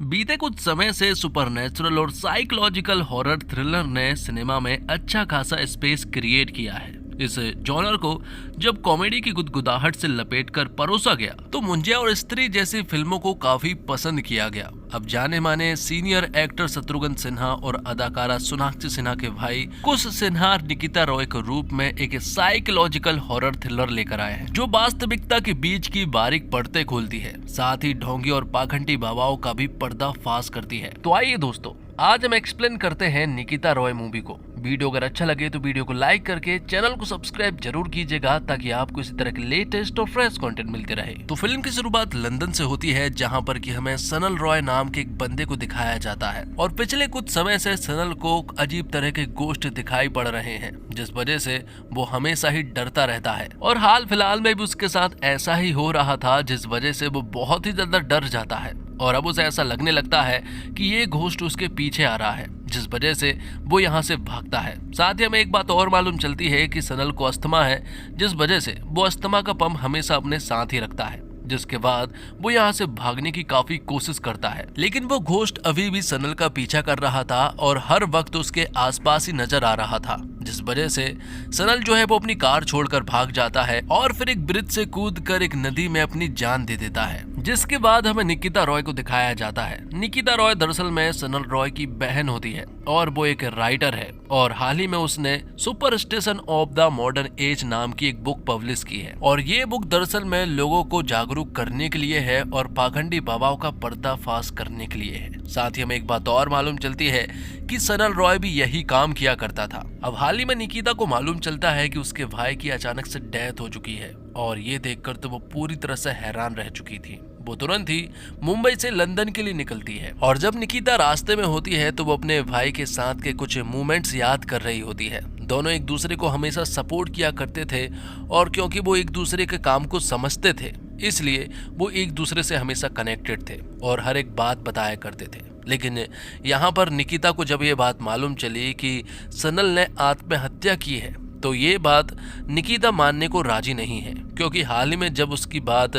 बीते कुछ समय से सुपरनैचुरल और साइकोलॉजिकल हॉरर थ्रिलर ने सिनेमा में अच्छा खासा स्पेस क्रिएट किया है। इस जॉनर को जब कॉमेडी की गुदगुदाहट से लपेटकर परोसा गया तो मुंजिया और स्त्री जैसी फिल्मों को काफी पसंद किया गया। अब जाने माने सीनियर एक्टर शत्रुघ्न सिन्हा और अदाकारा सोनाक्षी सिन्हा के भाई कुश सिन्हा निकिता रॉय के रूप में एक साइकोलॉजिकल हॉरर थ्रिलर लेकर आए हैं जो वास्तविकता के बीच की बारीक परतें खोलती है, साथ ही ढोंगी और पाखंडी बाबाओं का भी पर्दाफाश करती है। तो आइए दोस्तों, आज हम एक्सप्लेन करते हैं निकिता रॉय मूवी को। वीडियो अगर अच्छा लगे तो वीडियो को लाइक करके चैनल को सब्सक्राइब जरूर कीजिएगा ताकि आपको इसी तरह के लेटेस्ट और फ्रेश कंटेंट मिलते रहे। तो फिल्म की शुरुआत लंदन से होती है जहां पर कि हमें सनल रॉय नाम के एक बंदे को दिखाया जाता है और पिछले कुछ समय से सनल को अजीब तरह के गोश्त दिखाई पड़ रहे हैं जिस वजह से वो हमेशा ही डरता रहता है और हाल फिलहाल में भी उसके साथ ऐसा ही हो रहा था जिस वजह से वो बहुत ही ज्यादा डर जाता है और अब उसे ऐसा लगने लगता है कि ये घोस्ट उसके पीछे आ रहा है जिस वजह से वो यहाँ से भागता है। साथ ही हमें एक बात और मालूम चलती है कि सनल को अस्थमा है जिस वजह से वो अस्थमा का पंप हमेशा अपने साथ ही रखता है, जिसके बाद वो यहाँ से भागने की काफी कोशिश करता है। लेकिन वो घोस्ट अभी भी सनल का पीछा कर रहा था और हर वक्त उसके आसपास ही नजर आ रहा था जिस वजह से सनल जो है वो अपनी कार छोड़कर भाग जाता है और फिर एक ब्रिज से कूदकर एक नदी में अपनी जान दे देता है। जिसके बाद हमें निकिता रॉय को दिखाया जाता है। निकिता रॉय दरअसल में सनल रॉय की बहन होती है और वो एक राइटर है और हाल ही में उसने superstition of the modern age नाम की एक बुक पब्लिश की है और ये बुक दरअसल में लोगों को जागरूक करने के लिए है और पाखंडी बाबाओं का पर्दाफाश करने के लिए है। साथ ही हमें एक बात और मालूम चलती है कि सनल रॉय भी यही काम किया करता था। अब हाल ही में निकिता को मालूम चलता है कि उसके भाई की अचानक से डेथ हो चुकी है और ये देखकर तो वो पूरी तरह से हैरान रह चुकी थी। वो तुरंत ही मुंबई से लंदन के लिए निकलती है और जब निकिता रास्ते में होती है तो वो अपने भाई के साथ के कुछ मोमेंट्स याद कर रही होती है। दोनों एक दूसरे को हमेशा सपोर्ट किया करते थे और क्योंकि वो एक दूसरे के काम को समझते थे इसलिए वो एक दूसरे से हमेशा कनेक्टेड थे और हर एक बात बताया करते थे। लेकिन यहाँ पर निकिता को जब ये बात मालूम चली कि सनल ने आत्महत्या की है तो ये बात निकिता मानने को राजी नहीं है, क्योंकि हाल ही में जब उसकी बात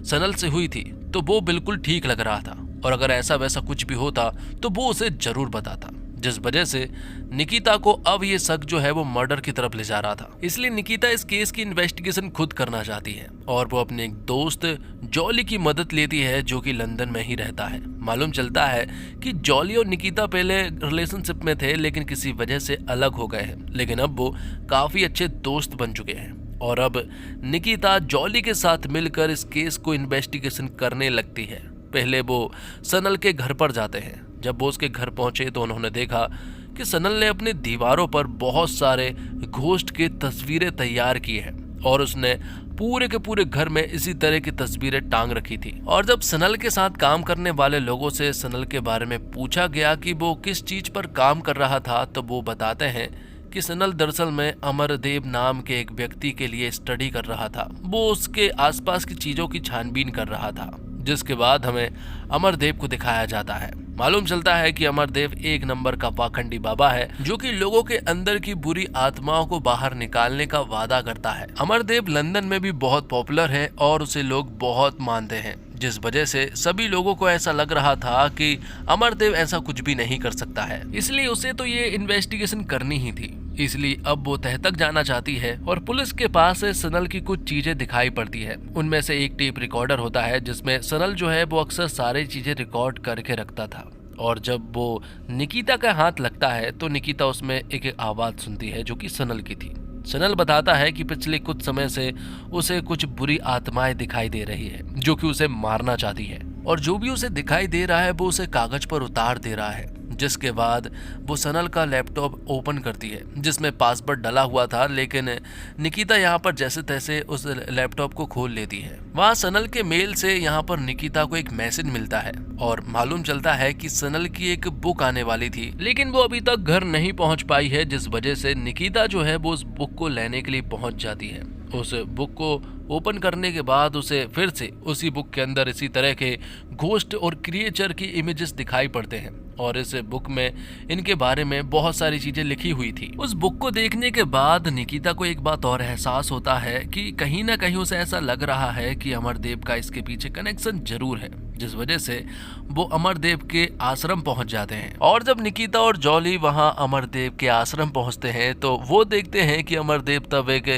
सनल से हुई थी तो वो बिल्कुल ठीक लग रहा था और अगर ऐसा वैसा कुछ भी होता तो वो उसे जरूर बताता, जिस वजह से निकिता को अब ये शक जो है वो मर्डर की तरफ ले जा रहा था। इसलिए निकिता इस केस की इन्वेस्टिगेशन खुद करना चाहती है और वो अपने एक दोस्त जॉली की मदद लेती है जो कि लंदन में ही रहता है। मालूम चलता है कि जॉली और निकिता पहले रिलेशनशिप में थे लेकिन किसी वजह से अलग हो गए हैं, लेकिन अब वो काफी अच्छे दोस्त बन चुके हैं और अब निकिता जॉली के साथ मिलकर इस केस को इन्वेस्टिगेशन करने लगती है। पहले वो सनल के घर पर जाते हैं। जब वो उसके घर पहुंचे तो उन्होंने देखा कि सनल ने अपनी दीवारों पर बहुत सारे घोस्ट की तस्वीरें तैयार की है और उसने पूरे के पूरे घर में इसी तरह की तस्वीरें टांग रखी थी। और जब सनल के साथ काम करने वाले लोगों से सनल के बारे में पूछा गया कि वो किस चीज पर काम कर रहा था तो वो बताते हैं कि सनल दरअसल में अमरदेव नाम के एक व्यक्ति के लिए स्टडी कर रहा था। वो उसके आसपास की चीजों की छानबीन कर रहा था, जिसके बाद हमें अमरदेव को दिखाया जाता है। मालूम चलता है कि अमरदेव एक नंबर का पाखंडी बाबा है जो कि लोगों के अंदर की बुरी आत्माओं को बाहर निकालने का वादा करता है। अमरदेव लंदन में भी बहुत पॉपुलर है और उसे लोग बहुत मानते हैं, जिस वजह से सभी लोगों को ऐसा लग रहा था कि अमरदेव ऐसा कुछ भी नहीं कर सकता है, इसलिए उसे तो ये इन्वेस्टिगेशन करनी ही थी। इसलिए अब वो तह तक जाना चाहती है और पुलिस के पास सनल की कुछ चीजें दिखाई पड़ती है। उनमें से एक टेप रिकॉर्डर होता है जिसमें सनल जो है वो अक्सर सारी चीजें रिकॉर्ड करके रखता था और जब वो निकिता का हाथ लगता है तो निकिता उसमें एक आवाज सुनती है जो कि सनल की थी। सनल बताता है कि पिछले कुछ समय से उसे कुछ बुरी आत्माएं दिखाई दे रही है जो कि उसे मारना चाहती है और जो भी उसे दिखाई दे रहा है वो उसे कागज पर उतार दे रहा है। जिसके बाद वो सनल का लैपटॉप ओपन करती है जिसमें पासवर्ड डला हुआ था, लेकिन निकिता यहाँ पर जैसे तैसे उस लैपटॉप को खोल लेती है। वहाँ सनल के मेल से यहाँ पर निकिता को एक मैसेज मिलता है और मालूम चलता है कि सनल की एक बुक आने वाली थी लेकिन वो अभी तक घर नहीं पहुँच पाई है, जिस वजह से निकिता जो है वो उस बुक को लेने के लिए पहुँच जाती है। उस बुक को ओपन करने के बाद उसे फिर से उसी बुक के अंदर इसी तरह के घोस्ट और क्रिएचर की इमेजेस दिखाई पड़ते हैं और इस बुक में इनके बारे में बहुत सारी चीजें लिखी हुई थी। उस बुक को देखने के बाद निकिता को एक बात और एहसास होता है कि कहीं ना कहीं उसे ऐसा लग रहा है कि अमरदेव का इसके पीछे कनेक्शन जरूर है, जिस वजह से वो अमरदेव के आश्रम पहुंच जाते हैं। और जब निकिता और जॉली वहां अमरदेव के आश्रम पहुंचते हैं तो वो देखते हैं कि अमरदेव तब एक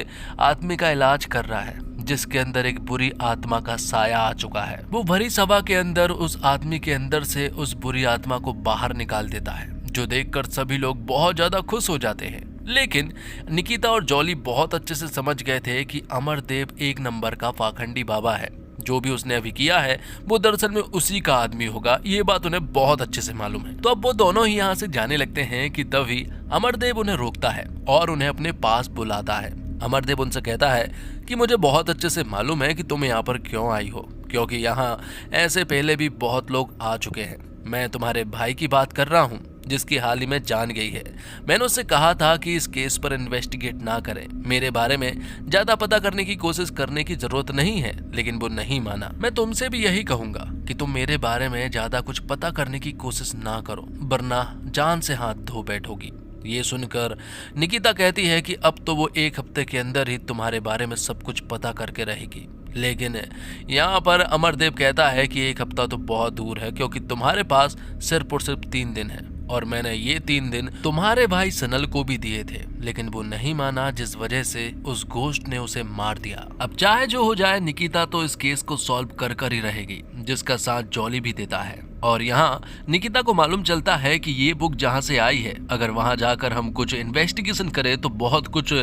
आदमी का इलाज कर रहा है जिसके अंदर एक बुरी आत्मा का साया आ चुका है। वो भरी सभा के अंदर उस आदमी के अंदर से उस बुरी आत्मा को बाहर निकाल देता है, जो देखकर सभी लोग बहुत ज्यादा खुश हो जाते हैं। लेकिन निकिता और जॉली बहुत अच्छे से समझ गए थे कि अमरदेव एक नंबर का पाखंडी बाबा है। जो भी उसने अभी किया है वो दरअसल में उसी का आदमी होगा, ये बात उन्हें बहुत अच्छे से मालूम है। तो अब वो दोनों ही यहाँ से जाने लगते हैं कि तभी अमरदेव उन्हें रोकता है और उन्हें अपने पास बुलाता है। अमरदेव उनसे कहता है कि मुझे बहुत अच्छे से मालूम है कि तुम यहाँ पर क्यों आई हो, क्योंकि यहाँ ऐसे पहले भी बहुत लोग आ चुके हैं। मैं तुम्हारे भाई की बात कर रहा हूँ जिसकी हाल ही में जान गई है। मैंने उससे कहा था कि इस केस पर इन्वेस्टिगेट ना करें, मेरे बारे में ज्यादा पता करने की कोशिश करने की जरूरत नहीं है, लेकिन वो नहीं माना। मैं तुमसे भी यही कहूंगा कि तुम मेरे बारे में ज्यादा कुछ पता करने की कोशिश ना करो, वरना जान से हाथ धो बैठोगी। ये सुनकर निकिता कहती है कि अब तो वो एक हफ्ते के अंदर ही तुम्हारे बारे में सब कुछ पता करके रहेगी। लेकिन यहाँ पर अमरदेव कहता है कि एक हफ्ता तो बहुत दूर है, क्योंकि तुम्हारे पास सिर्फ और सिर्फ 3 दिन है और मैंने ये 3 दिन तुम्हारे भाई सनल को भी दिए थे, लेकिन वो नहीं माना, जिस वजह से उस घोस्ट ने उसे मार दिया। अब चाहे जो हो जाए, निकिता तो इस केस को सॉल्व कर कर ही रहेगी, जिसका साथ जॉली भी देता है। और यहाँ निकिता को मालूम चलता है कि ये बुक जहाँ से आई है, अगर वहाँ जाकर हम कुछ इन्वेस्टिगेशन करें तो बहुत कुछ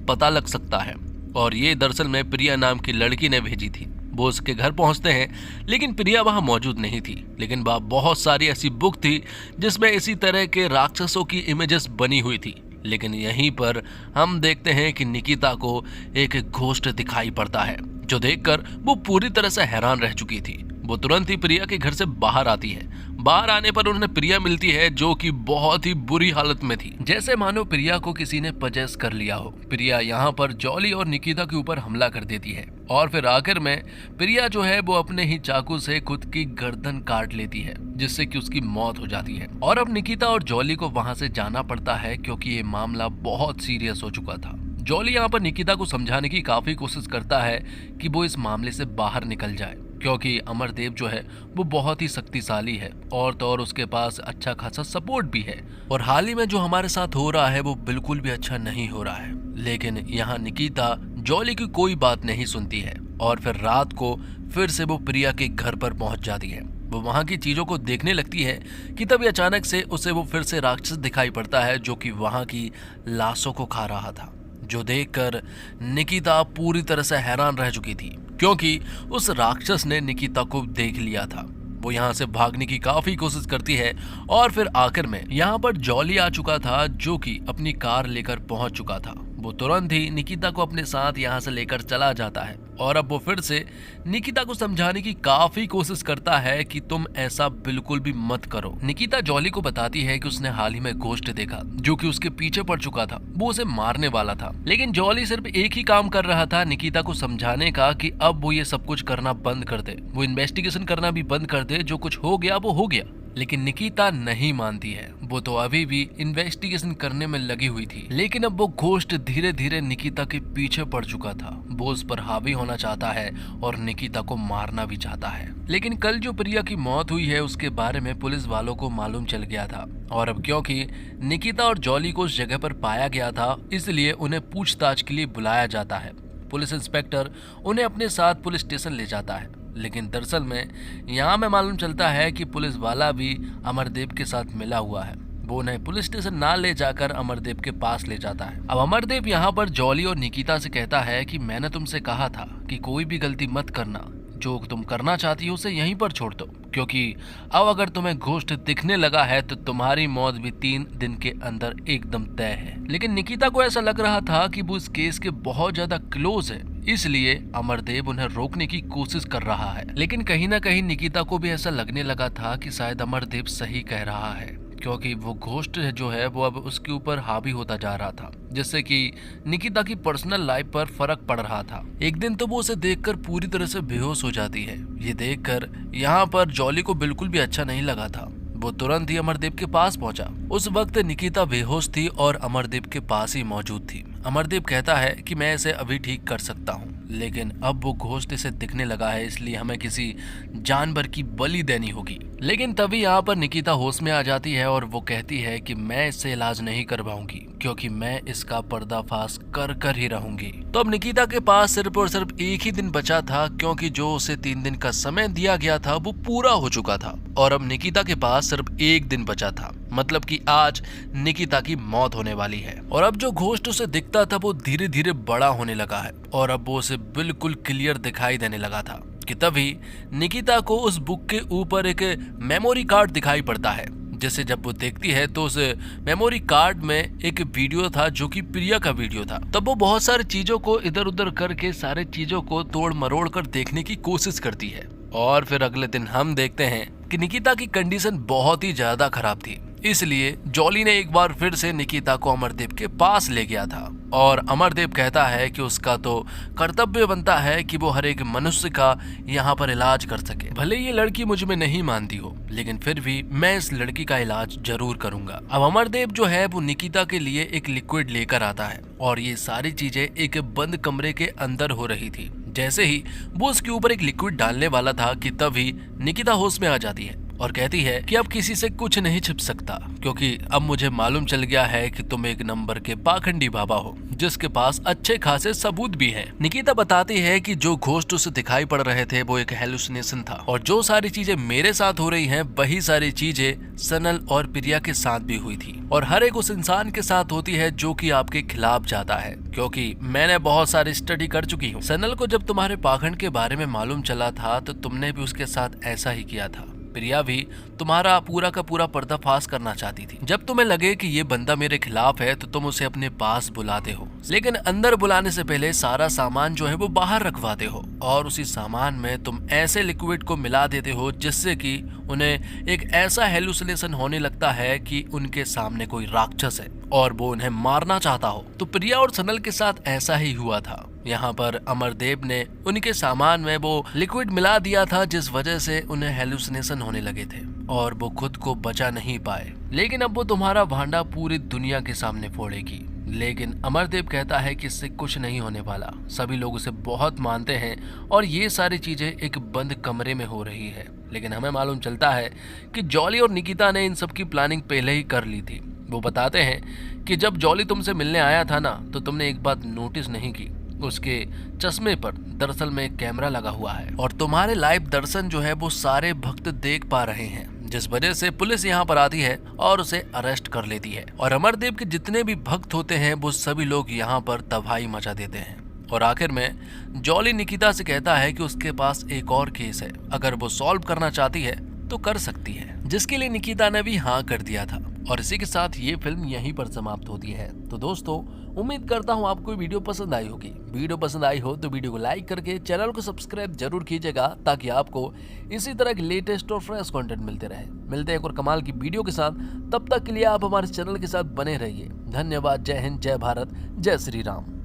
पता लग सकता है। और ये दरअसल में प्रिया नाम की लड़की ने भेजी थी। वो उसके घर पहुंचते हैं, लेकिन प्रिया वहां मौजूद नहीं थी, लेकिन वहाँ बहुत सारी ऐसी बुक थी जिसमें इसी तरह के राक्षसों की इमेजेस बनी हुई थी। लेकिन यहीं पर हम देखते हैं कि निकिता को एक घोस्ट दिखाई पड़ता है, जो देखकर वो पूरी तरह से हैरान रह चुकी थी। वो तुरंत ही प्रिया के घर से बाहर आती है। बाहर आने पर उन्हें प्रिया मिलती है, जो कि बहुत ही बुरी हालत में थी, जैसे मानो प्रिया को किसी ने पजेस कर लिया हो। प्रिया यहाँ पर जॉली और निकिता के ऊपर हमला कर देती है और फिर आखिर में प्रिया जो है वो अपने ही चाकू से खुद की गर्दन काट लेती है, जिससे कि उसकी मौत हो जाती है। और अब निकिता और जॉली को वहां से जाना पड़ता है, क्योंकि ये मामला बहुत सीरियस हो चुका था। जॉली यहाँ पर निकिता को समझाने की काफी कोशिश करता है कि वो इस मामले से बाहर निकल जाए, क्योंकि अमरदेव जो है वो बहुत ही शक्तिशाली है और तो और उसके पास अच्छा खासा सपोर्ट भी है। और हाल ही में जो हमारे साथ हो रहा है वो बिल्कुल भी अच्छा नहीं हो रहा है। लेकिन यहाँ निकिता जॉली की कोई बात नहीं सुनती है और फिर रात को फिर से वो प्रिया के घर पर पहुंच जाती है। वो वहां की चीजों को देखने लगती है कि तभी अचानक से उसे वो फिर से राक्षस दिखाई पड़ता है, जो कि वहां की लाशों को खा रहा था, जो देखकर निकिता पूरी तरह से हैरान रह चुकी थी, क्योंकि उस राक्षस ने निकिता को देख लिया था। वो यहाँ से भागने की काफी कोशिश करती है और फिर आखिर में यहाँ पर जॉली आ चुका था, जो कि अपनी कार लेकर पहुंच चुका था। वो तुरंत ही निकिता को अपने साथ यहाँ से लेकर चला जाता है और अब वो फिर से निकिता को समझाने की काफी कोशिश करता है कि तुम ऐसा बिल्कुल भी मत करो। निकिता जॉली को बताती है कि उसने हाल ही में घोस्ट देखा, जो कि उसके पीछे पड़ चुका था, वो उसे मारने वाला था। लेकिन जॉली सिर्फ एक ही काम कर रहा था, निकिता को समझाने का कि अब वो ये सब कुछ करना बंद कर दे, वो इन्वेस्टिगेशन करना भी बंद कर दे, जो कुछ हो गया वो हो गया। लेकिन निकिता नहीं मानती है, वो तो अभी भी इन्वेस्टिगेशन करने में लगी हुई थी। लेकिन अब वो घोस्ट धीरे धीरे निकिता के पीछे पड़ चुका था, वो उस पर हावी होना चाहता है और निकिता को मारना भी चाहता है। लेकिन कल जो प्रिया की मौत हुई है उसके बारे में पुलिस वालों को मालूम चल गया था, और अब क्योंकि निकिता और जॉली को उस जगह पर पाया गया था, इसलिए उन्हें पूछताछ के लिए बुलाया जाता है। पुलिस इंस्पेक्टर उन्हें अपने साथ पुलिस स्टेशन ले जाता है। लेकिन दरअसल में यहाँ में मालूम चलता है कि पुलिस वाला भी अमरदेव के साथ मिला हुआ है। वो उन्हें पुलिस स्टेशन ना ले जाकर अमरदेव के पास ले जाता है। अब अमरदेव यहाँ पर जॉली और निकिता से कहता है कि मैंने तुमसे कहा था कि कोई भी गलती मत करना, जो तुम करना चाहती हो उसे यहीं पर छोड़ दो, क्योंकि अब अगर तुम्हें घोस्ट दिखने लगा है तो तुम्हारी मौत भी 3 दिन के अंदर एकदम तय है। लेकिन निकिता को ऐसा लग रहा था कि वो इस केस के बहुत ज्यादा क्लोज है, इसलिए अमरदेव उन्हें रोकने की कोशिश कर रहा है। लेकिन कहीं ना कहीं निकिता को भी ऐसा लगने लगा था कि शायद अमरदेव सही कह रहा है, क्योंकि वो घोस्ट जो है वो अब उसके ऊपर हावी होता जा रहा था, जिससे कि निकिता की पर्सनल लाइफ पर फर्क पड़ रहा था। एक दिन तो वो उसे देखकर पूरी तरह से बेहोश हो जाती है। ये देखकर यहाँ पर जॉली को बिल्कुल भी अच्छा नहीं लगा था। वो तुरंत ही अमरदीप के पास पहुंचा। उस वक्त निकिता बेहोश थी और अमरदीप के पास ही मौजूद थी। अमरदीप कहता है कि मैं इसे अभी ठीक कर सकता हूँ, लेकिन अब वो घोस्ट इसे दिखने लगा है, इसलिए हमें किसी जानवर की बलि देनी होगी। लेकिन तभी यहाँ पर निकिता होश में आ जाती है और वो कहती है कि मैं इससे इलाज नहीं करवाऊंगी, क्योंकि मैं इसका पर्दाफाश कर कर ही रहूंगी। तो अब निकिता के पास सिर्फ और सिर्फ एक ही दिन बचा था, क्योंकि जो उसे 3 दिन का समय दिया गया था वो पूरा हो चुका था और अब निकिता के पास सिर्फ एक दिन बचा था। मतलब कि आज निकिता की मौत होने वाली है। और अब जो घोस्ट उसे दिखता था वो धीरे धीरे बड़ा होने लगा है और अब वो उसे बिल्कुल क्लियर दिखाई देने लगा था कि तभी निकिता को उस बुक के ऊपर एक मेमोरी कार्ड दिखाई पड़ता है, जिसे जब वो देखती है तो उस मेमोरी कार्ड में एक वीडियो था जो कि प्रिया का वीडियो था। तब वो बहुत सारी चीजों को इधर उधर करके सारे चीजों को तोड़ मरोड़ कर देखने की कोशिश करती है और फिर अगले दिन हम देखते हैं कि निकिता की कंडीशन बहुत ही ज्यादा खराब थी। इसलिए जॉली ने एक बार फिर से निकिता को अमरदीप के पास ले गया था और अमरदीप कहता है कि उसका तो कर्तव्य बनता है कि वो हर एक मनुष्य का यहाँ पर इलाज कर सके। भले ये लड़की मुझ में नहीं मानती हो, लेकिन फिर भी मैं इस लड़की का इलाज जरूर करूंगा। अब अमरदीप जो है वो निकिता के लिए एक लिक्विड लेकर आता है और ये सारी चीजें एक बंद कमरे के अंदर हो रही थी। जैसे ही वो उसके ऊपर एक लिक्विड डालने वाला था कि तभी निकिता होश में आ जाती है और कहती है कि अब किसी से कुछ नहीं छिप सकता, क्योंकि अब मुझे मालूम चल गया है कि तुम एक नंबर के पाखंडी बाबा हो जिसके पास अच्छे खासे सबूत भी हैं। निकिता बताती है कि जो घोस्ट उसे दिखाई पड़ रहे थे वो एक हेलुसिनेशन था और जो सारी चीजें मेरे साथ हो रही हैं वही सारी चीजें सनल और प्रिया के साथ भी हुई थी और हर एक उस इंसान के साथ होती है जो कि आपके खिलाफ जाता है, क्योंकि मैंने बहुत सारी स्टडी कर चुकी हूँ। सनल को जब तुम्हारे पाखंड के बारे में मालूम चला था तो तुमने भी उसके साथ ऐसा ही किया था। प्रिया भी तुम्हारा पूरा का पूरा पर्दाफाश करना चाहती थी। जब तुम्हें लगे कि ये बंदा मेरे खिलाफ है तो तुम उसे अपने पास बुलाते हो, लेकिन अंदर बुलाने से पहले सारा सामान जो है वो बाहर रखवाते हो और उसी सामान में तुम ऐसे लिक्विड को मिला देते हो जिससे कि उन्हें एक ऐसा हेलुसिनेशन होने लगता है कि उनके सामने कोई राक्षस है और वो उन्हें मारना चाहता हो। तो प्रिया और सनल के साथ ऐसा ही हुआ था। यहाँ पर अमरदेव ने उनके सामान में वो लिक्विड मिला दिया था जिस वजह से उन्हें हेलुसिनेशन होने लगे थे और वो खुद को बचा नहीं पाए। लेकिन अब वो तुम्हारा भांडा पूरी दुनिया के सामने फोड़ेगी। लेकिन अमरदेव कहता है कि इससे कुछ नहीं होने वाला, सभी लोग उसे बहुत मानते हैं और ये सारी चीजें एक बंद कमरे में हो रही है। लेकिन हमें मालूम चलता है कि जॉली और निकिता ने इन सब की प्लानिंग पहले ही कर ली थी। वो बताते हैं कि जब जॉली तुमसे मिलने आया था ना तो तुमने एक बात नोटिस नहीं की, उसके चश्मे पर दरअसल में एक कैमरा लगा हुआ है और तुम्हारे लाइव दर्शन जो है वो सारे भक्त देख पा रहे हैं, जिस वजह से पुलिस यहाँ पर आती है और उसे अरेस्ट कर लेती है और अमरदेव के जितने भी भक्त होते हैं वो सभी लोग यहाँ पर तबाही मचा देते हैं। और आखिर में जॉली निकिता से कहता है कि उसके पास एक और केस है, अगर वो सॉल्व करना चाहती है तो कर सकती है, जिसके लिए निकिता ने भी हाँ कर दिया था। और इसी के साथ ये फिल्म यहीं पर समाप्त होती है। तो दोस्तों, उम्मीद करता हूँ आपको वीडियो पसंद आई होगी। वीडियो पसंद आई हो तो वीडियो को लाइक करके चैनल को सब्सक्राइब जरूर कीजिएगा, ताकि आपको इसी तरह के लेटेस्ट और फ्रेश कंटेंट मिलते रहे। मिलते हैं एक और कमाल की वीडियो के साथ, तब तक के लिए आप हमारे चैनल के साथ बने रहिए। धन्यवाद। जय हिंद, जय भारत, जय श्री राम।